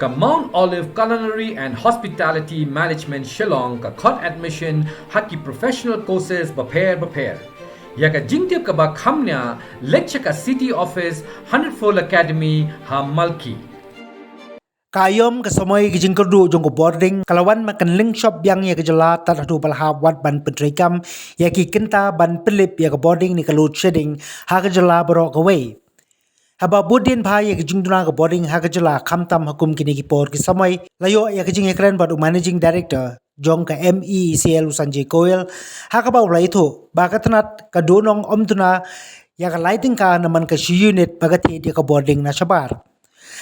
ka Mount Olive Culinary and Hospitality Management Shillong ka khot admission haki professional courses prepare ya ka jingtip ka ba khamnya lecture ka city office 100 academy ha malki Kayom kesamai kijing kerdu jong ko boarding kalawan makan link shop yang ya kejela tat hadu balha wat ban pentrikam ya ki kenta ban pelip ya ke boarding ni kalut shading ha kejela borok away haba budin bha ya kijing duna ke boarding ha kejela khamtam hukum kini ki por ki samai layo ya kijing ekran badu managing director jong ka MeECL Sanjay Koel ha ka ba ulai thu ba ka tanat ka donong omtuna ya ka lighting ka naman ka unit bagati dia ka boarding na SHABAR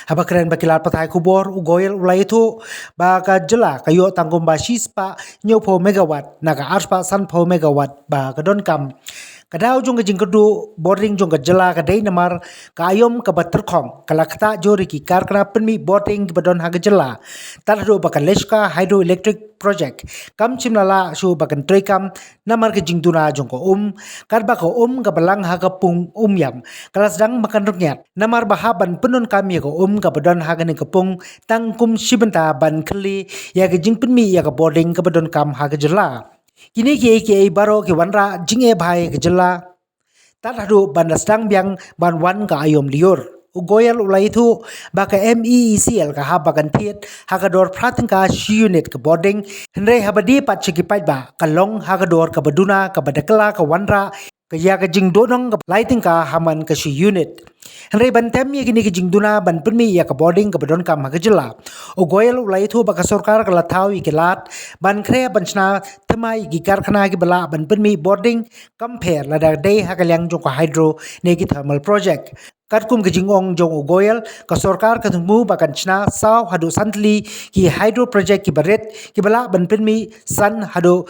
haba keren bakilat patai Khubor ugoyel ulai itu baga jylla kayo tanggung basis pa nyopo megawatt naga arspa sanpo megawatt baga don kam kadau jong jing kedu boarding jong jylla kadai namar kayom ka baterkhom kalakta jori ki karkana penmi boarding badon haga jylla tardo bakan leshka hydroelectric project kam chimnala su bakan trekam namar ke jing tuna jong ko karba ko ka balang haga pung yam kalas dang makan rukyat namar bahaban penun kami ko ka badon haga ni kapung tangkum shibenta ban kli ya ke jing penmi ya ka boarding ka badon kam haga jylla kini ki baro ki wanra jinge bhai ke jylla tat hadu ban stang biang ban wan ka ayom liur ugoyal ulai itu baka MeECL ka habakan THIED hagador prating ka unit ka boarding henre habadi pat chiki pat ba kalong hagador ka baduna ka badakala ka wanra kaya ka jing donong ka lighting ka haman ka unit henre bantem ya kini ka jing duna ban penmi ya ka boarding ka badon kam ha jylla ugoyal ulai itu baka sarkar ka lathaw ikilat ban kre banchna thamai gi karkhana gi bala ban penmi boarding compare lada day hakalyang jong ka hydro ne ki thermal project katkum ke jingong jong ugoyal ka sarkar ka thmu bakan chna saw hadu santli ki hydro project ki baret ki bala ban penmi san hadu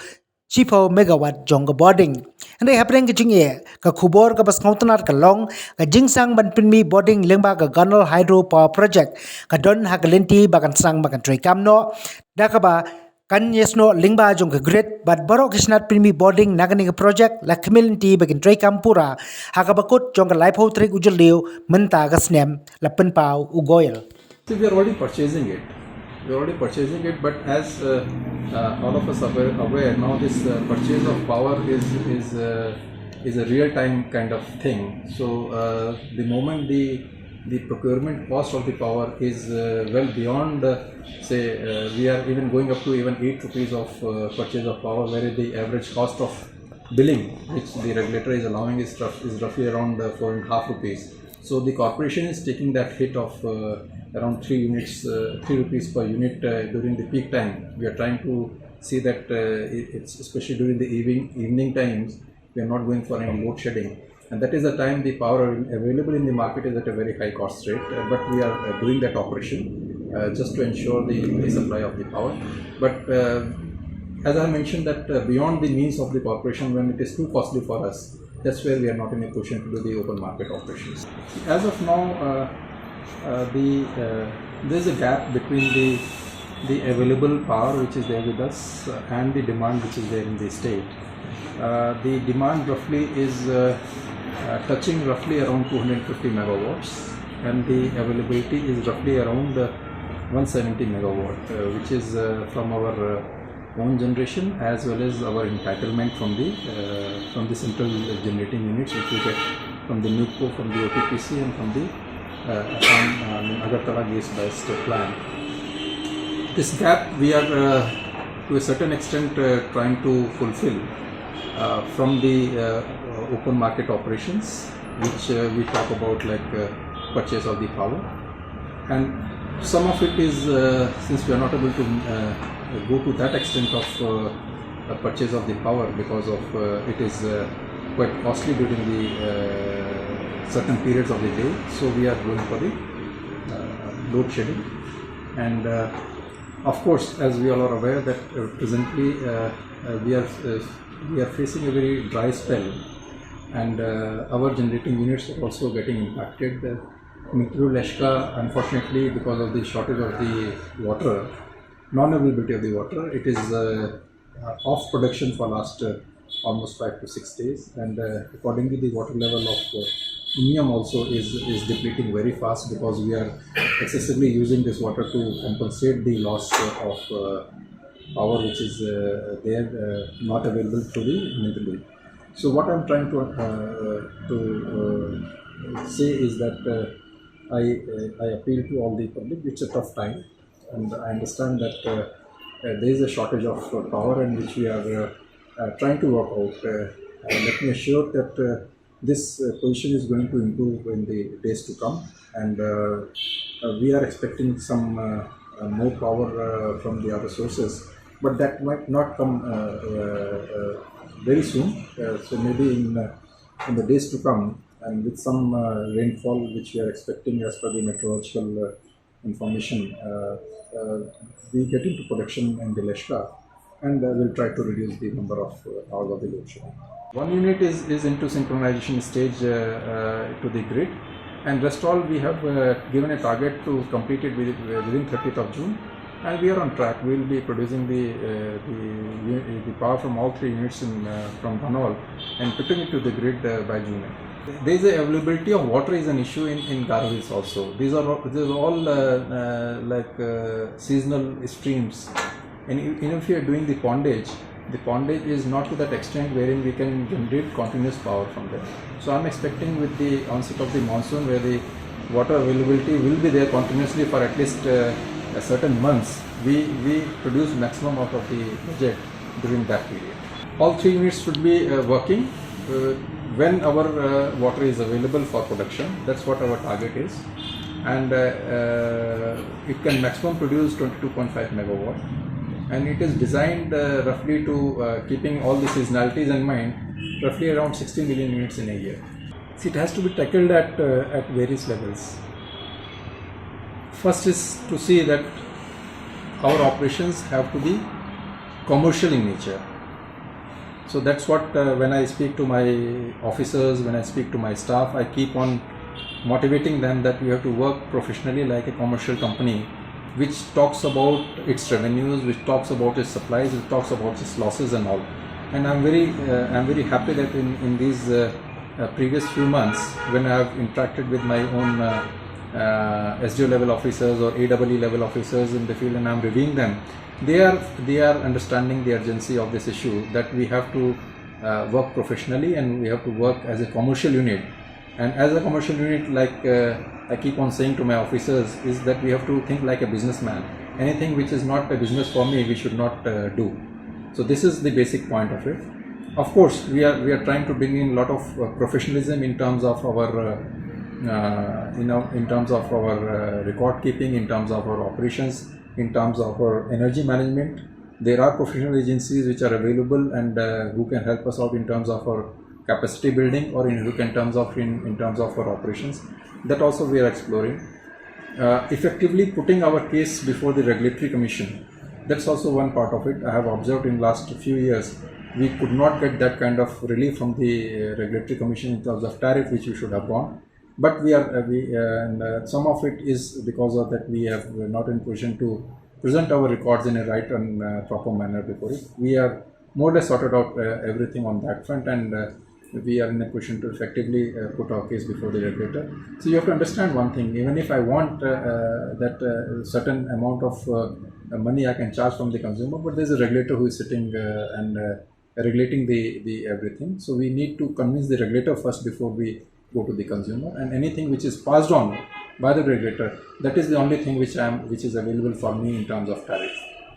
10 megawatt jong ka boarding ande hapreng ke jinge ka Khubor ka bas ngautanat ka long ka jingsang ban pinmi boarding lengba ka ganol hydro power project ka don ha kalenti bakan sang bakan trekam no da ka ba kan yesno lingba jong ka grid bat borok kisnat pinmi boarding nagani ka project la community bakin trekam pura ha ka bakut jong ka life trek ujul liu menta ka snem la penpau ugoyal. So we are already purchasing it. But as all of us are aware now, this purchase of power is a real-time kind of thing. So the moment the procurement cost of the power is well beyond, we are even going up to even 8 rupees of purchase of power, where the average cost of billing, which the regulator is allowing, is roughly around 4.5 rupees. So the corporation is taking that hit of around 3 rupees per unit during the peak time. We are trying to see that it's especially during the evening times, we are not going for any load shedding, and that is the time the power available in the market is at a very high cost rate. But we are doing that operation just to ensure the supply of the power. But as I mentioned, that beyond the means of the corporation, when it is too costly for us, that's where we are not in a position to do the open market operations. As of now, there is a gap between the available power which is there with us and the demand which is there in the state. The demand roughly is touching roughly around 250 megawatts, and the availability is roughly around 170 megawatt, which is from our own generation as well as our entitlement from the central generating units which we get from the MeECL, from the OTPC, and from the Agartala gas-based plant. This gap we are to a certain extent trying to fulfill from the open market operations, which we talk about, like purchase of the power, and some of it is since we are not able to go to that extent of purchase of the power because of it is quite costly during the certain periods of the day, so we are going for the load shedding. And of course, as we all are aware that presently we are facing a very dry spell, and our generating units are also getting impacted. Leshka, unfortunately, because of the shortage of the water, non-availability of the water, it is off production for last almost 5 to 6 days, and accordingly the water level of Umiam also is depleting very fast because we are excessively using this water to compensate the loss of power which is there not available through the Meghalaya. So what I'm trying to say is that I appeal to all the public. It's a tough time, and I understand that there is a shortage of power, and which we are trying to work out. Let me assure that this position is going to improve in the days to come, and we are expecting some more power from the other sources, but that might not come very soon. So maybe in the days to come, and with some rainfall which we are expecting as per the meteorological information, we get into production in the Leshka, and we'll try to reduce the number of hours of the load shedding. One unit is into synchronization stage to the grid, and rest all we have given a target to complete it within 30th of June, and we are on track. We will be producing the power from all three units from Dhanol and putting it to the grid by June. There is a availability of water is an issue in Garo Hills also. These are all seasonal streams, and even if you are doing the pondage is not to that extent wherein we can generate continuous power from there. So I'm expecting with the onset of the monsoon, where the water availability will be there continuously for at least a certain months, we produce maximum out of the project during that period. All three units should be working when our water is available for production. That's what our target is, and it can maximum produce 22.5 megawatt, and it is designed roughly to keeping all the seasonalities in mind, roughly around 60 million units in a year. So it has to be tackled at various levels. First is to see that our operations have to be commercial in nature. So that's what when I speak to my officers, when I speak to my staff, I keep on motivating them that we have to work professionally like a commercial company, which talks about its revenues, which talks about its supplies, which talks about its losses and all. And I'm very happy that in these previous few months, when I have interacted with my own SDO level officers or AEE level officers in the field, and I'm reviewing them, they are understanding the urgency of this issue, that we have to work professionally and we have to work as a commercial unit. And as a commercial unit, like I keep on saying to my officers, is that we have to think like a businessman. Anything which is not a business for me, we should not do. So this is the basic point of it. Of course, we are trying to bring in a lot of professionalism in terms of our in terms of our record keeping, in terms of our operations, in terms of our energy management. There are professional agencies which are available and who can help us out in terms of our capacity building, or in terms of our operations. That also we are exploring. Effectively putting our case before the regulatory commission, that's also one part of it. I have observed in last few years we could not get that kind of relief from the regulatory commission in terms of tariff, which we should have gone. But some of it is because of that we have not in position to present our records in a right and proper manner before it. We are more or less sorted out everything on that front, and we are in a position to effectively put our case before the regulator. So you have to understand one thing: even if I want that certain amount of money I can charge from the consumer, but there is a regulator who is sitting and regulating the everything. So we need to convince the regulator first before we go to the consumer, and anything which is passed on by the regulator, that is the only thing which is available for me in terms of tariff.